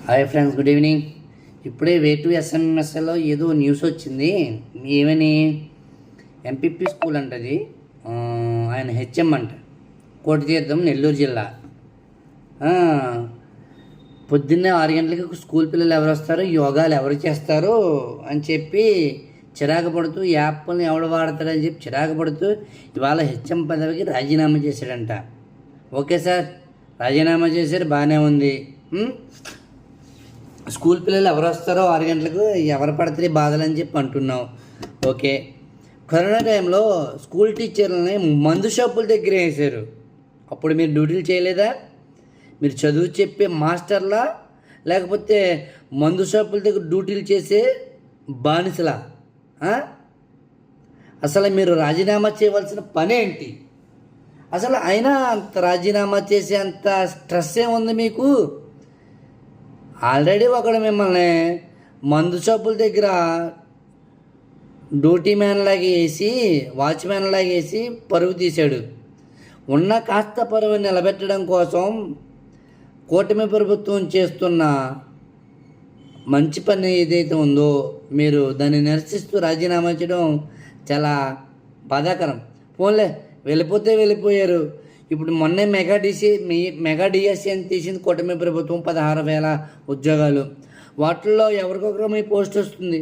Hi friends, good evening. ఇప్పుడే వేటు ఎస్ఎంఎస్లో ఏదో న్యూస్ వచ్చింది. ఏమని, ఎంపీపీ స్కూల్ అంటది, ఆయన హెచ్ఎం అంట, కోటితీర్థం, నెల్లూరు జిల్లా. పొద్దున్నే 6 గంటలకి స్కూల్ పిల్లలు ఎవరు వస్తారు, యోగాలు ఎవరు చేస్తారు అని చెప్పి చిరాకు పడుతూ, యాప్ని ఎవడు వాడతాడని చెప్పి చిరాకు పడుతూ ఇవాళ హెచ్ఎం పదవికి రాజీనామా చేశాడంట. ఓకే సార్, రాజీనామా చేశారు, బాగానే ఉంది. స్కూల్ పిల్లలు ఎవరు వస్తారో 6 గంటలకు, ఎవరు పడతారు బాధలు అని చెప్పి అంటున్నావు. ఓకే, కరోనా టైంలో స్కూల్ టీచర్లని మందు షాపుల దగ్గర వేసారు. అప్పుడు మీరు డ్యూటీలు చేయలేదా? మీరు చదువు చెప్పే మాస్టర్లా, లేకపోతే మందు షాపుల దగ్గర డ్యూటీలు చేసే బానిసలా? అసలు మీరు రాజీనామా చేయవలసిన పని ఏంటి? అసలు అయినా అంత రాజీనామా చేసే అంత స్ట్రెస్ ఏముంది మీకు? ఆల్రెడీ ఒకడు మిమ్మల్ని మందు షాపుల దగ్గర డ్యూటీ మ్యాన్ లాగా వేసి, వాచ్మ్యాన్ లాగా వేసి పరువు తీశాడు. ఉన్న కాస్త పరువు నిలబెట్టడం కోసం కూటమి ప్రభుత్వం చేస్తున్న మంచి పని ఏదైతే ఉందో, మీరు దాన్ని నిరసిస్తూ రాజీనామా చేయడం చాలా బాధాకరం. పోన్లే, వెళ్ళిపోతే వెళ్ళిపోయారు. ఇప్పుడు మొన్నే మెగా డిఎస్సి అని తీసింది కూటమి ప్రభుత్వం, 16,000 ఉద్యోగాలు. వాటిల్లో ఎవరికొకరు మీ పోస్ట్ వస్తుంది.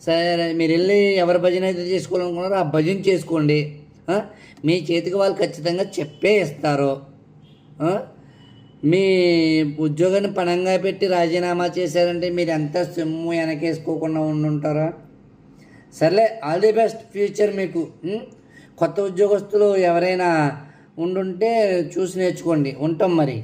సరే, మీరు వెళ్ళి ఎవరి భజన అయితే చేసుకోవాలనుకున్నారో ఆ భజన చేసుకోండి. మీ చేతికి వాళ్ళు ఖచ్చితంగా చెప్పే ఇస్తారు. మీ ఉద్యోగాన్ని పణంగా పెట్టి రాజీనామా చేశారంటే మీరు ఎంత సొమ్ము వెనకేసుకోకుండా ఉండుంటారా? సర్లే, ఆల్ ది బెస్ట్ ఫ్యూచర్ మీకు. కొత్త ఉద్యోగస్తులు ఎవరైనా ఉండుంటే చూసి నేర్చుకోండి. ఉంటాం మరి.